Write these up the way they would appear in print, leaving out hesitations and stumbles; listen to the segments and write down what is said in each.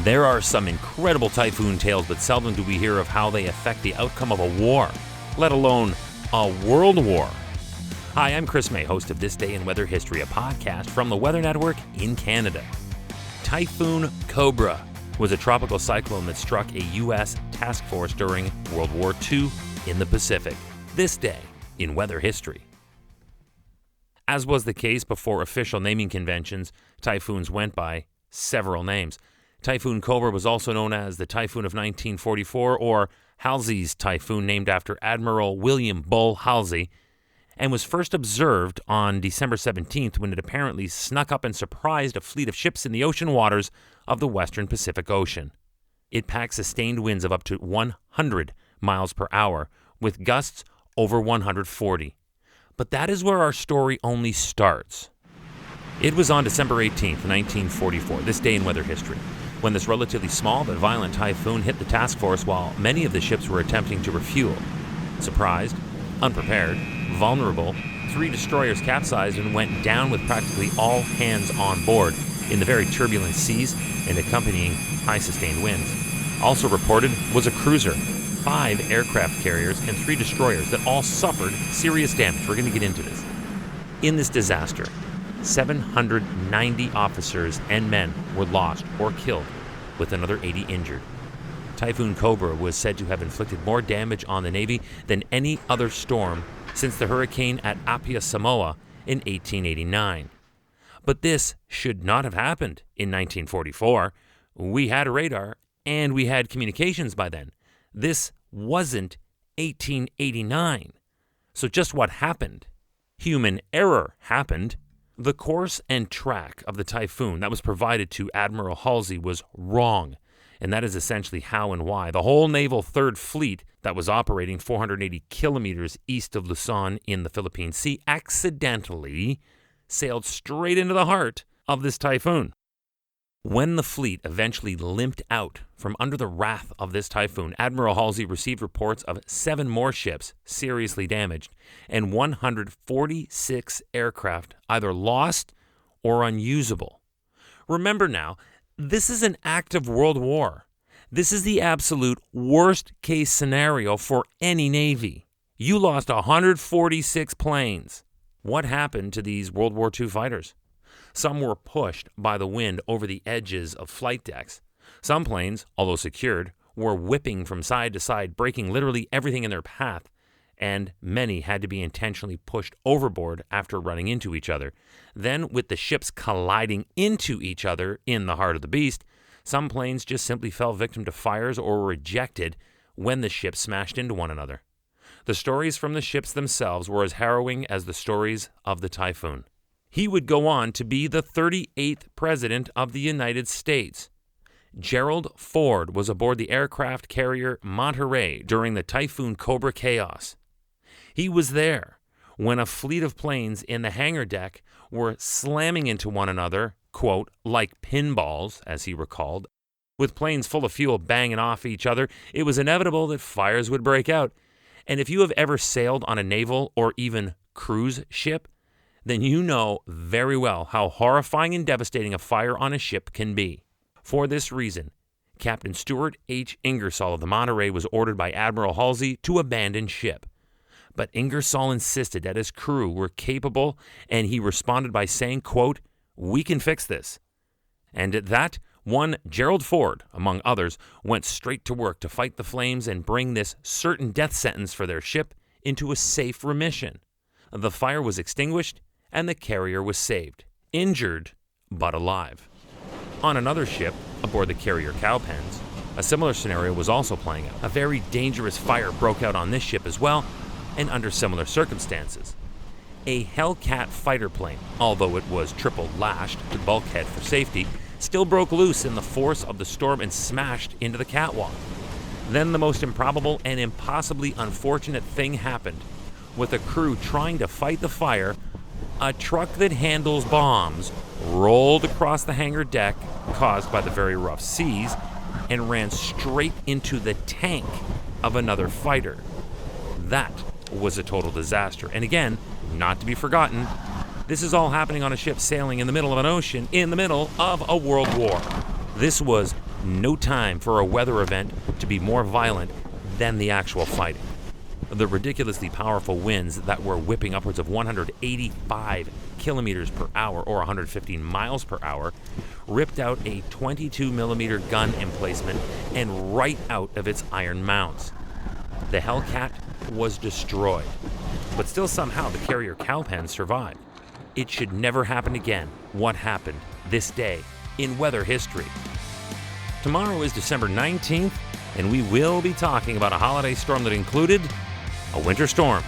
There are some incredible typhoon tales, but seldom do we hear of how they affect the outcome of a war, let alone a world war. Hi, I'm Chris May, host of This Day in Weather History, a podcast from the Weather Network in Canada. Typhoon Cobra was a tropical cyclone that struck a U.S. task force during World War II in the Pacific. This day in weather history. As was the case before official naming conventions, typhoons went by several names. Typhoon Cobra was also known as the Typhoon of 1944, or Halsey's Typhoon, named after Admiral William Bull Halsey, and was first observed on December 17th when it apparently snuck up and surprised a fleet of ships in the ocean waters of the western Pacific Ocean. It packed sustained winds of up to 100 miles per hour, with gusts over 140. But that is where our story only starts. It was on December 18th, 1944, this day in weather history, when this relatively small but violent typhoon hit the task force while many of the ships were attempting to refuel. Surprised, unprepared, vulnerable, 3 destroyers capsized and went down with practically all hands on board in the very turbulent seas and accompanying high sustained winds. Also reported was a cruiser, 5 aircraft carriers, and 3 destroyers that all suffered serious damage. We're going to get into this. In this disaster, 790 officers and men were lost or killed, with another 80 injured. Typhoon Cobra was said to have inflicted more damage on the Navy than any other storm since the hurricane at Apia, Samoa in 1889. But this should not have happened in 1944. We had a radar and we had communications by then. This wasn't 1889. So just what happened? Human error happened. The course and track of the typhoon that was provided to Admiral Halsey was wrong, and that is essentially how and why the whole Naval Third Fleet that was operating 480 kilometers east of Luzon in the Philippine Sea accidentally sailed straight into the heart of this typhoon. When the fleet eventually limped out from under the wrath of this typhoon, Admiral Halsey received reports of 7 more ships seriously damaged and 146 aircraft either lost or unusable. Remember now, this is an active world war. This is the absolute worst case scenario for any Navy. You lost 146 planes. What happened to these World War II fighters? Some were pushed by the wind over the edges of flight decks. Some planes, although secured, were whipping from side to side, breaking literally everything in their path, and many had to be intentionally pushed overboard after running into each other. Then, with the ships colliding into each other in the heart of the beast, some planes just simply fell victim to fires or were ejected when the ships smashed into one another. The stories from the ships themselves were as harrowing as the stories of the typhoon. He would go on to be the 38th President of the United States. Gerald Ford was aboard the aircraft carrier Monterey during the Typhoon Cobra chaos. He was there when a fleet of planes in the hangar deck were slamming into one another, quote, like pinballs, as he recalled. With planes full of fuel banging off each other, it was inevitable that fires would break out. And if you have ever sailed on a naval or even cruise ship, then you know very well how horrifying and devastating a fire on a ship can be. For this reason, Captain Stuart H. Ingersoll of the Monterey was ordered by Admiral Halsey to abandon ship. But Ingersoll insisted that his crew were capable, and he responded by saying, quote, "We can fix this." And at that, one Gerald Ford, among others, went straight to work to fight the flames and bring this certain death sentence for their ship into a safe remission. The fire was extinguished, and the carrier was saved, injured but alive. On another ship, aboard the carrier Cowpens, a similar scenario was also playing out. A very dangerous fire broke out on this ship as well, and under similar circumstances. A Hellcat fighter plane, although it was triple lashed to the bulkhead for safety, still broke loose in the force of the storm and smashed into the catwalk. Then the most improbable and impossibly unfortunate thing happened. With a crew trying to fight the fire, a truck that handles bombs rolled across the hangar deck caused by the very rough seas and ran straight into the tank of another fighter. That was a total disaster. And again, not to be forgotten, this is all happening on a ship sailing in the middle of an ocean in the middle of a world war. This was No time for a weather event to be more violent than the actual fighting. The ridiculously powerful winds that were whipping upwards of 185 kilometers per hour or 115 miles per hour ripped out a 22 millimeter gun emplacement and right out of its iron mounts. The Hellcat was destroyed, but still somehow the carrier Cowpen survived. It should never happen again what happened this day in weather history. Tomorrow is December 19th, and we will be talking about a holiday storm that included a winter storm,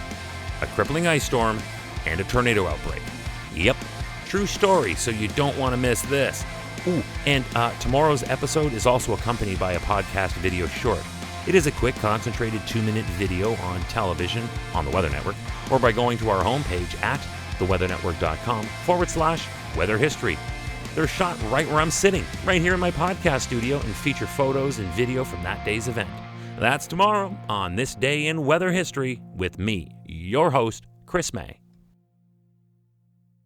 a crippling ice storm, and a tornado outbreak. Yep, true story, so you don't want to miss this. Ooh, and tomorrow's episode is also accompanied by a podcast video short. It is a quick, concentrated 2-minute video on television on the Weather Network, or by going to our homepage at theweathernetwork.com/weather history. They're shot right where I'm sitting, right here in my podcast studio, and feature photos and video from that day's event. That's tomorrow on This Day in Weather History with me, your host, Chris May.